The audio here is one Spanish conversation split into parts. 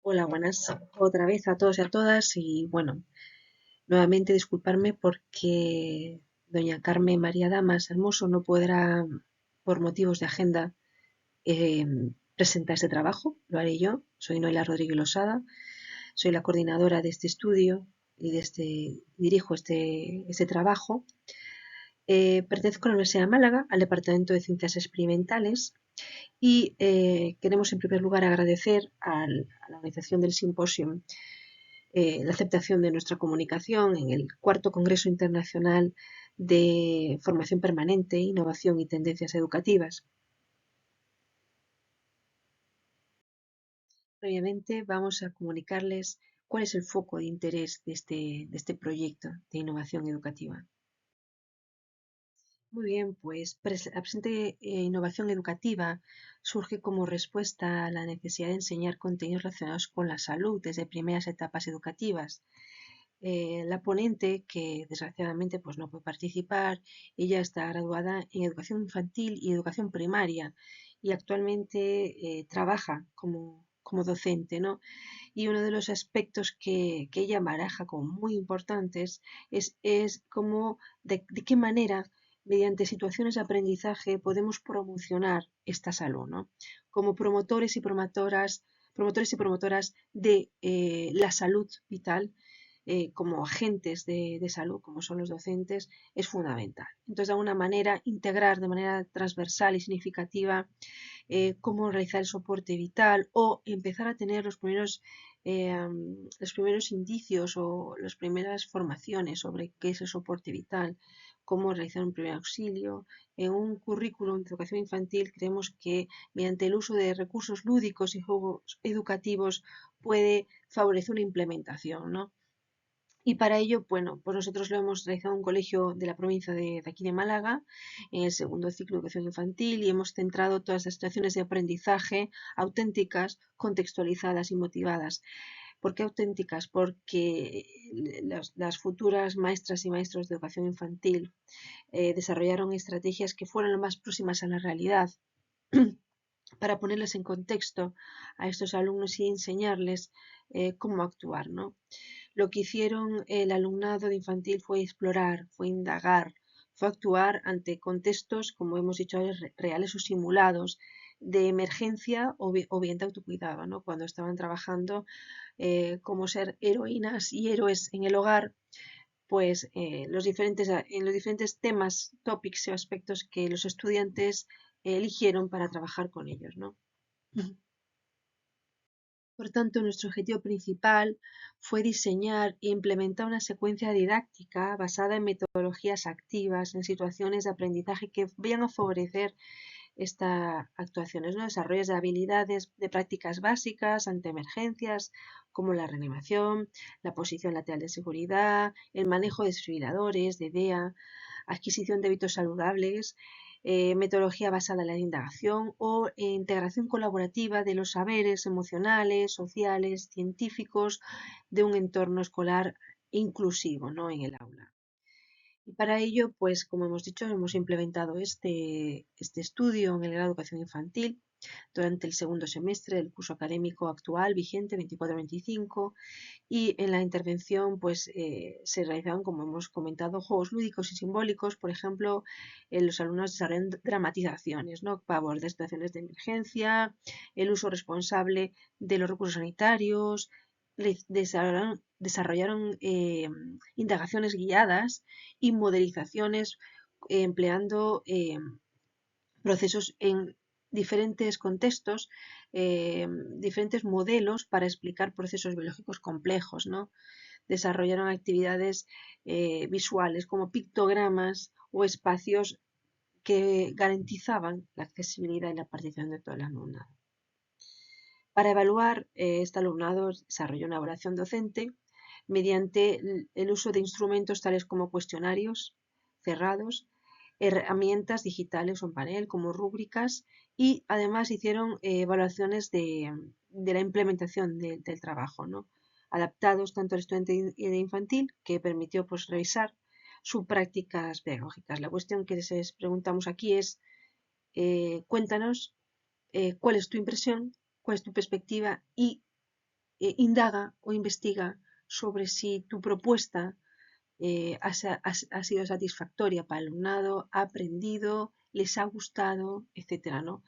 Hola, buenas otra vez a todos y a todas y bueno, nuevamente disculparme porque doña Carmen María Damas Hermoso no podrá, por motivos de agenda, eh, presentar este trabajo. Lo haré yo. Soy Noela Rodríguez Losada, soy la coordinadora de este estudio y dirijo este trabajo. Pertenezco a la Universidad de Málaga, al Departamento de Ciencias Experimentales y queremos en primer lugar agradecer a la organización del simposio la aceptación de nuestra comunicación en el cuarto Congreso Internacional de Formación Permanente, Innovación y Tendencias Educativas. Previamente vamos a comunicarles cuál es el foco de interés de este proyecto de innovación educativa. Muy bien, pues la presente innovación educativa surge como respuesta a la necesidad de enseñar contenidos relacionados con la salud desde primeras etapas educativas. La ponente, que desgraciadamente pues, no puede participar, ella está graduada en educación infantil y educación primaria y actualmente trabaja como docente, ¿no? Y uno de los aspectos que ella baraja como muy importantes es cómo, de qué manera, mediante situaciones de aprendizaje, podemos promocionar esta salud, ¿no? Como promotores y promotoras de la salud vital, como agentes de salud, como son los docentes, es fundamental. Entonces, de alguna manera, integrar de manera transversal y significativa cómo realizar el soporte vital o empezar a tener los primeros indicios o las primeras formaciones sobre qué es el soporte vital, cómo realizar un primer auxilio. En un currículum de educación infantil creemos que mediante el uso de recursos lúdicos y juegos educativos puede favorecer una implementación, ¿no? Y para ello, bueno, pues nosotros lo hemos realizado en un colegio de la provincia de aquí de Málaga, en el segundo ciclo de educación infantil, y hemos centrado todas las situaciones de aprendizaje auténticas, contextualizadas y motivadas. ¿Por qué auténticas? Porque las futuras maestras y maestros de educación infantil desarrollaron estrategias que fueron lo más próximas a la realidad para ponerles en contexto a estos alumnos y enseñarles cómo actuar, ¿no? Lo que hicieron el alumnado de infantil fue explorar, fue indagar, fue actuar ante contextos, como hemos dicho, reales o simulados, de emergencia o bien de autocuidado, ¿no? Cuando estaban trabajando como ser heroínas y héroes en el hogar, pues en los diferentes temas, topics o aspectos que los estudiantes eligieron para trabajar con ellos, ¿no? Por tanto, nuestro objetivo principal fue diseñar e implementar una secuencia didáctica basada en metodologías activas, en situaciones de aprendizaje que vayan a favorecer estas actuaciones, ¿no? Desarrollos de habilidades de prácticas básicas ante emergencias, como la reanimación, la posición lateral de seguridad, el manejo de desfibriladores, de DEA, adquisición de hábitos saludables, metodología basada en la indagación o integración colaborativa de los saberes emocionales, sociales, científicos de un entorno escolar inclusivo, ¿no? En el aula. Y para ello, pues como hemos dicho, hemos implementado este estudio en el grado de educación infantil durante el segundo semestre del curso académico actual vigente 24-25 y en la intervención pues se realizaban, como hemos comentado, juegos lúdicos y simbólicos. Por ejemplo, los alumnos desarrollan dramatizaciones, ¿no? Para abordar situaciones de emergencia, el uso responsable de los recursos sanitarios, desarrollaron indagaciones guiadas y modelizaciones empleando procesos en diferentes contextos, diferentes modelos para explicar procesos biológicos complejos, ¿no? Desarrollaron actividades visuales como pictogramas o espacios que garantizaban la accesibilidad y la participación de todo el alumnado. Para evaluar este alumnado desarrolló una evaluación docente mediante el uso de instrumentos tales como cuestionarios cerrados, herramientas digitales o en panel como rúbricas y además hicieron evaluaciones de la implementación del trabajo, ¿no? Adaptados tanto al estudiante infantil, que permitió pues, revisar sus prácticas pedagógicas. La cuestión que les preguntamos aquí es, cuéntanos cuál es tu impresión, cuál es tu perspectiva y indaga o investiga sobre si tu propuesta ha sido satisfactoria para el alumnado, ha aprendido, les ha gustado, etcétera, ¿no?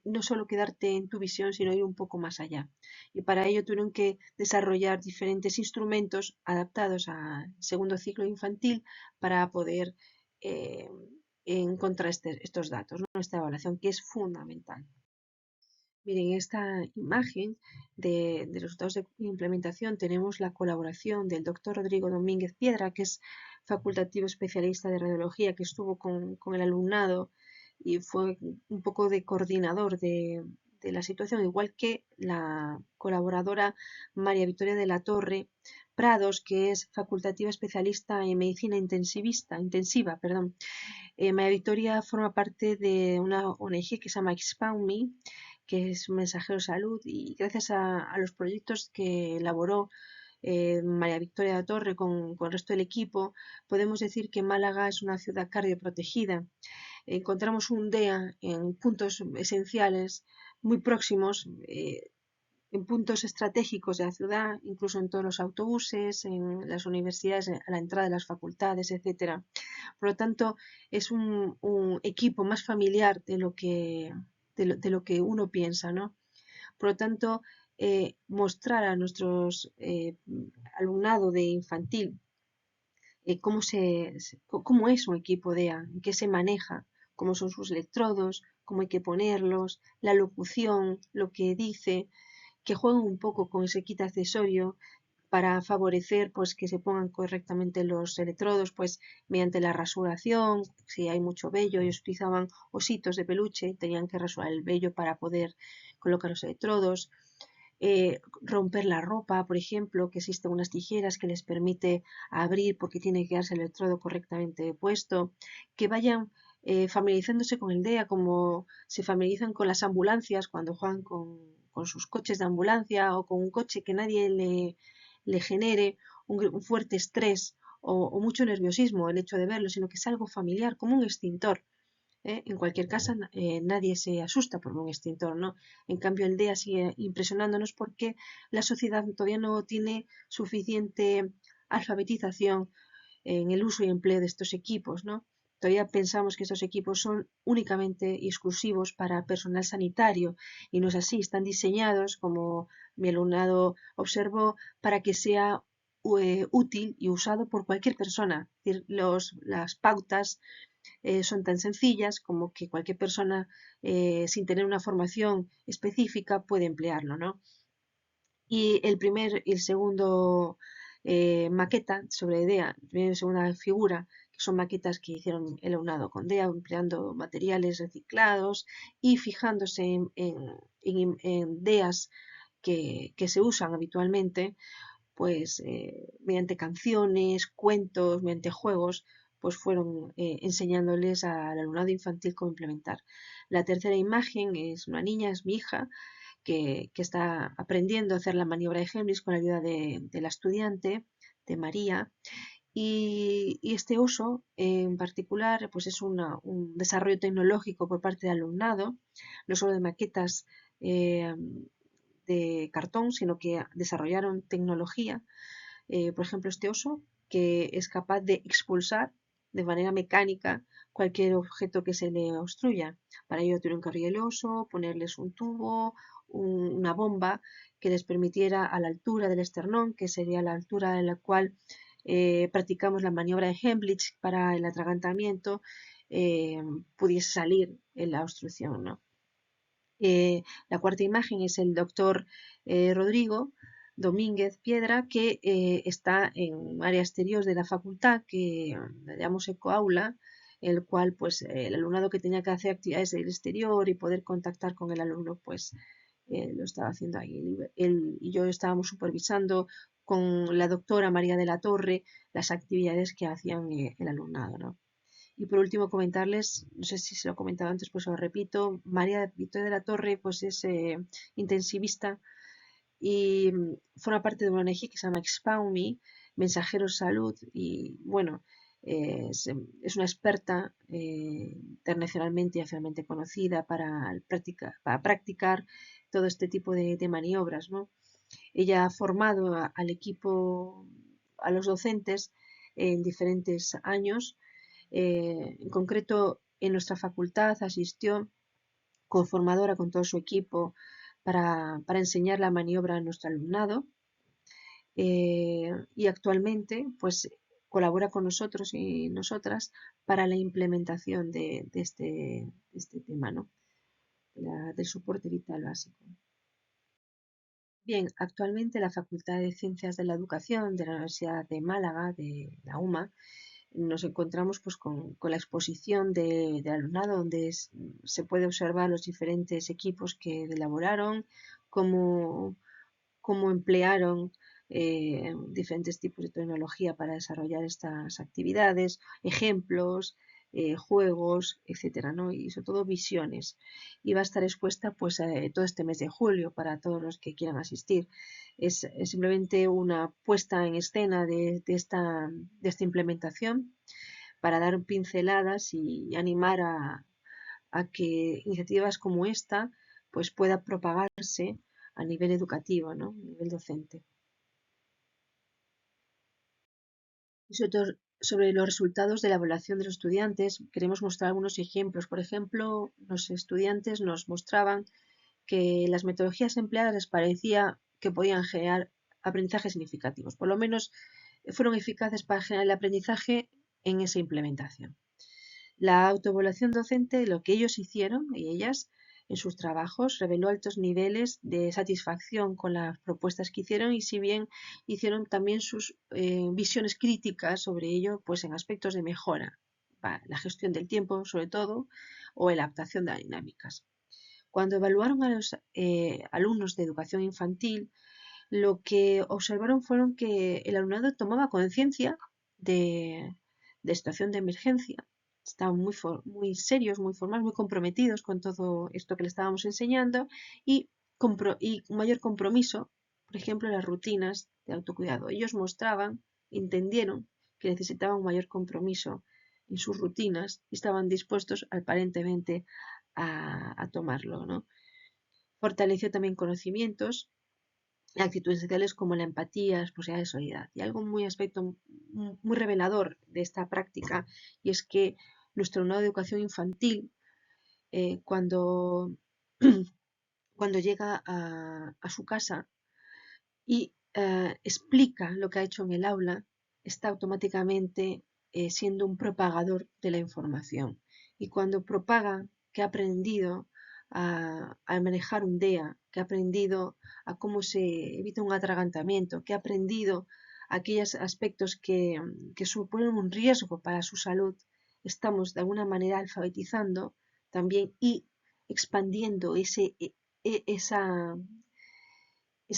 No solo quedarte en tu visión, sino ir un poco más allá. Y para ello tuvieron que desarrollar diferentes instrumentos adaptados al segundo ciclo infantil para poder eh, encontrar estos datos, ¿no? Esta evaluación que es fundamental. Miren, en esta imagen de resultados de implementación tenemos la colaboración del doctor Rodrigo Domínguez Piedra, que es facultativo especialista de radiología, que estuvo con el alumnado y fue un poco de coordinador de la situación, igual que la colaboradora María Victoria de la Torre Prados, que es facultativa especialista en medicina intensiva, perdón. María Victoria forma parte de una ONG que se llama Expound que es un mensajero de salud, y gracias a los proyectos que elaboró María Victoria de la Torre con el resto del equipo, podemos decir que Málaga es una ciudad cardioprotegida. Encontramos un DEA en puntos esenciales muy próximos, en puntos estratégicos de la ciudad, incluso en todos los autobuses, en las universidades, a la entrada de las facultades, etcétera. Por lo tanto, es un equipo más familiar de lo que uno piensa, ¿no? Por lo tanto, mostrar a nuestros alumnado de infantil cómo es un equipo DEA, en qué se maneja, cómo son sus electrodos, cómo hay que ponerlos, la locución, lo que dice, que jueguen un poco con ese kit accesorio para favorecer pues que se pongan correctamente los electrodos, pues mediante la rasuración. Si hay mucho vello, ellos utilizaban ositos de peluche, tenían que rasurar el vello para poder colocar los electrodos. Romper la ropa, por ejemplo, que existen unas tijeras que les permite abrir porque tiene que quedarse el electrodo correctamente puesto, que vayan familiarizándose con el DEA como se familiarizan con las ambulancias cuando juegan con sus coches de ambulancia o con un coche que nadie le genere un fuerte estrés o mucho nerviosismo el hecho de verlo, sino que es algo familiar, como un extintor. En cualquier caso, nadie se asusta por un extintor, ¿no? En cambio, el DEA sigue impresionándonos porque la sociedad todavía no tiene suficiente alfabetización en el uso y empleo de estos equipos, ¿no? Todavía pensamos que estos equipos son únicamente y exclusivos para personal sanitario y no es así, están diseñados, como mi alumnado observó, para que sea útil y usado por cualquier persona. Es decir, las pautas son tan sencillas como que cualquier persona sin tener una formación específica puede emplearlo, ¿no? Y el primer y el segundo maqueta sobre DEA, primera y segunda figura, que son maquetas que hicieron el alumnado con DEA, empleando materiales reciclados y fijándose en DEAs que se usan habitualmente, pues mediante canciones, cuentos, mediante juegos, pues fueron enseñándoles al alumnado infantil cómo implementar. La tercera imagen es una niña, es mi hija, que está aprendiendo a hacer la maniobra de Heimlich con la ayuda de la estudiante, de María. Y este uso en particular pues es un desarrollo tecnológico por parte del alumnado, no solo de maquetas de cartón, sino que desarrollaron tecnología. Por ejemplo, este oso que es capaz de expulsar de manera mecánica cualquier objeto que se le obstruya. Para ello tuvieron que abrir el oso, ponerles un tubo, una bomba que les permitiera a la altura del esternón, que sería la altura en la cual practicamos la maniobra de Heimlich para el atragantamiento, pudiese salir en la obstrucción, ¿no? La cuarta imagen es el doctor Rodrigo Domínguez Piedra, que está en área exterior de la facultad, que llamamos ecoaula, el cual pues el alumnado que tenía que hacer actividades del exterior y poder contactar con el alumno pues lo estaba haciendo ahí. Él y yo estábamos supervisando con la doctora María de la Torre las actividades que hacían el alumnado, ¿no? Y por último comentarles, no sé si se lo he comentado antes, pues os repito, María Victoria de la Torre pues es intensivista y forma parte de una ONG que se llama Expound Me, Mensajeros Salud, y bueno, es una experta internacionalmente y nacionalmente conocida para practicar todo este tipo de maniobras, ¿no? Ella ha formado al equipo, a los docentes en diferentes años. En concreto, en nuestra facultad asistió coformadora con todo su equipo para enseñar la maniobra a nuestro alumnado. Y actualmente pues colabora con nosotros y nosotras para la implementación de este tema, ¿no? Del soporte vital básico. Bien, actualmente la Facultad de Ciencias de la Educación de la Universidad de Málaga, de la UMA, nos encontramos pues con la exposición del alumnado, donde se puede observar los diferentes equipos que elaboraron, cómo emplearon diferentes tipos de tecnología para desarrollar estas actividades, ejemplos, juegos, etcétera, ¿no? Y sobre todo visiones. Y va a estar expuesta pues todo este mes de julio para todos los que quieran asistir. Es simplemente una puesta en escena de esta implementación para dar pinceladas y animar a que iniciativas como esta pues pueda propagarse a nivel educativo, ¿no? A nivel docente. Y sobre los resultados de la evaluación de los estudiantes, queremos mostrar algunos ejemplos. Por ejemplo, los estudiantes nos mostraban que las metodologías empleadas les parecía que podían generar aprendizajes significativos. Por lo menos fueron eficaces para generar el aprendizaje en esa implementación. La autoevaluación docente, lo que ellos hicieron y ellas en sus trabajos, reveló altos niveles de satisfacción con las propuestas que hicieron y si bien hicieron también sus visiones críticas sobre ello, pues en aspectos de mejora, la gestión del tiempo sobre todo, o la adaptación de las dinámicas. Cuando evaluaron a los alumnos de educación infantil, lo que observaron fueron que el alumnado tomaba conciencia de situación de emergencia, estaban muy serios, muy formales, muy comprometidos con todo esto que le estábamos enseñando y un mayor compromiso, por ejemplo, en las rutinas de autocuidado. Ellos mostraban, entendieron que necesitaban un mayor compromiso en sus rutinas y estaban dispuestos aparentemente a tomarlo, ¿no? Fortaleció también conocimientos, actitudes sociales como la empatía, la responsabilidad y solidaridad. Y algo muy revelador de esta práctica y es que nuestro alumnado de educación infantil, cuando, cuando llega a su casa y explica lo que ha hecho en el aula, está automáticamente siendo un propagador de la información. Y cuando propaga que ha aprendido a manejar un DEA, que ha aprendido a cómo se evita un atragantamiento, que ha aprendido aquellos aspectos que suponen un riesgo para su salud, estamos de alguna manera alfabetizando también y expandiendo esa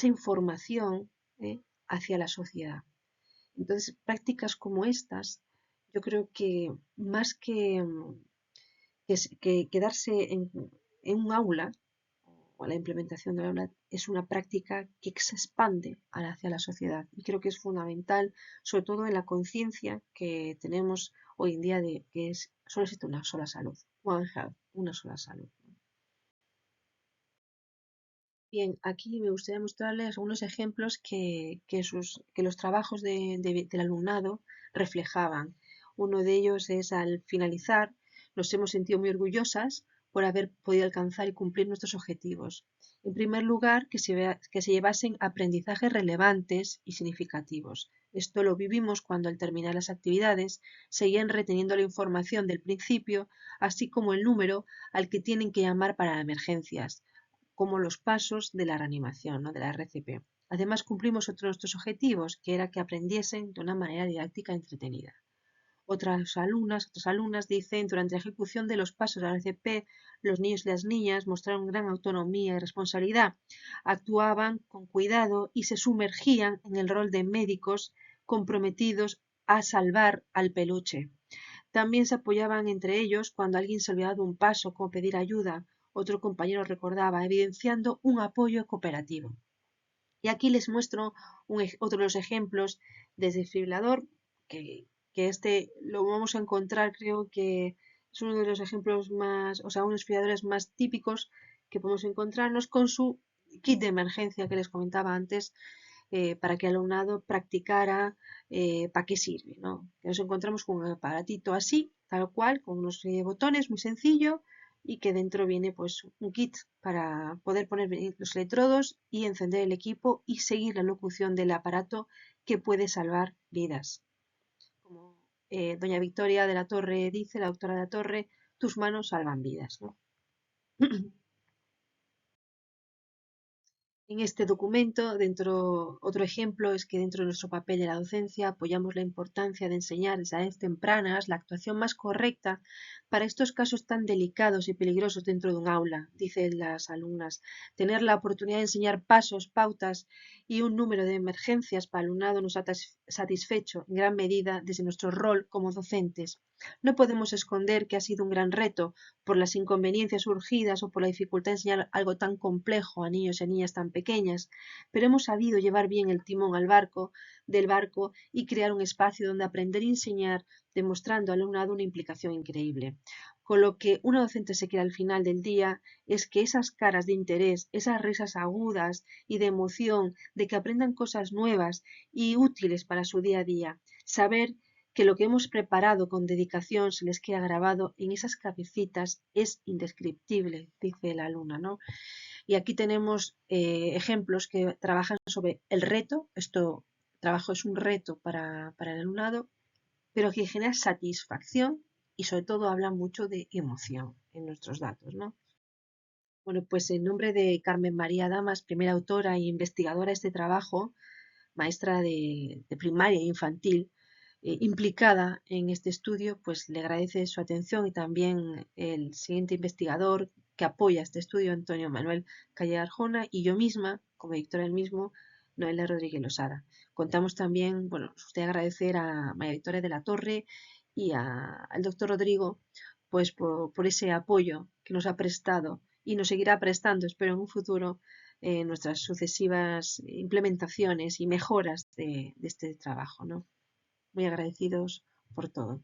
información hacia la sociedad. Entonces, prácticas como estas, yo creo que más que quedarse en un aula o la implementación del aula, es una práctica que se expande hacia la sociedad. Y creo que es fundamental, sobre todo en la conciencia que tenemos hoy en día de que solo existe una sola salud, one health, una sola salud. Bien, aquí me gustaría mostrarles algunos ejemplos que los trabajos del alumnado reflejaban. Uno de ellos es al finalizar, nos hemos sentido muy orgullosas por haber podido alcanzar y cumplir nuestros objetivos. En primer lugar, que se llevasen aprendizajes relevantes y significativos. Esto lo vivimos cuando al terminar las actividades seguían reteniendo la información del principio, así como el número al que tienen que llamar para emergencias como los pasos de la reanimación, ¿no? De la RCP. Además, cumplimos otro de nuestros objetivos, que era que aprendiesen de una manera didáctica e entretenida. Otras alumnas dicen, durante la ejecución de los pasos de la RCP, los niños y las niñas mostraron gran autonomía y responsabilidad, actuaban con cuidado y se sumergían en el rol de médicos comprometidos a salvar al peluche. También se apoyaban entre ellos cuando alguien se olvidaba de un paso, como pedir ayuda. Otro compañero recordaba, evidenciando un apoyo cooperativo. Y aquí les muestro otro de los ejemplos de desfibrilador, que este lo vamos a encontrar, creo que es uno de los ejemplos más, o sea, unos desfibriladores más típicos que podemos encontrarnos con su kit de emergencia que les comentaba antes, para que el alumnado practicara para qué sirve, ¿no? Que nos encontramos con un aparatito así, tal cual, con unos botones muy sencillo y que dentro viene pues un kit para poder poner los electrodos y encender el equipo y seguir la locución del aparato que puede salvar vidas. Como doña Victoria de la Torre dice, la doctora de la Torre, tus manos salvan vidas, ¿no? En este documento, otro ejemplo es que dentro de nuestro papel de la docencia apoyamos la importancia de enseñar desde edades tempranas la actuación más correcta para estos casos tan delicados y peligrosos dentro de un aula, dicen las alumnas. Tener la oportunidad de enseñar pasos, pautas y un número de emergencias para el alumnado nos ha satisfecho en gran medida desde nuestro rol como docentes. No podemos esconder que ha sido un gran reto por las inconveniencias surgidas o por la dificultad de enseñar algo tan complejo a niños y a niñas tan pequeñas, pero hemos sabido llevar bien el timón del barco y crear un espacio donde aprender y enseñar, demostrando al alumnado una implicación increíble. Con lo que una docente se queda al final del día es que esas caras de interés, esas risas agudas y de emoción de que aprendan cosas nuevas y útiles para su día a día, saber que lo que hemos preparado con dedicación se les queda grabado en esas cabecitas es indescriptible, dice la alumna, ¿no? Y aquí tenemos ejemplos que trabajan sobre el reto, esto trabajo es un reto para el alumnado, pero que genera satisfacción y sobre todo habla mucho de emoción en nuestros datos, ¿no? Bueno, pues en nombre de Carmen María Damas, primera autora e investigadora de este trabajo, maestra de primaria e infantil, implicada en este estudio, pues le agradece su atención y también el siguiente investigador que apoya este estudio, Antonio Manuel Calle Arjona, y yo misma, como directora del mismo, Noelia Rodríguez Losada. Contamos también, bueno, usted agradecer a María Victoria de la Torre y al doctor Rodrigo, pues por ese apoyo que nos ha prestado y nos seguirá prestando, espero en un futuro, nuestras sucesivas implementaciones y mejoras de este trabajo, ¿no? Muy agradecidos por todo.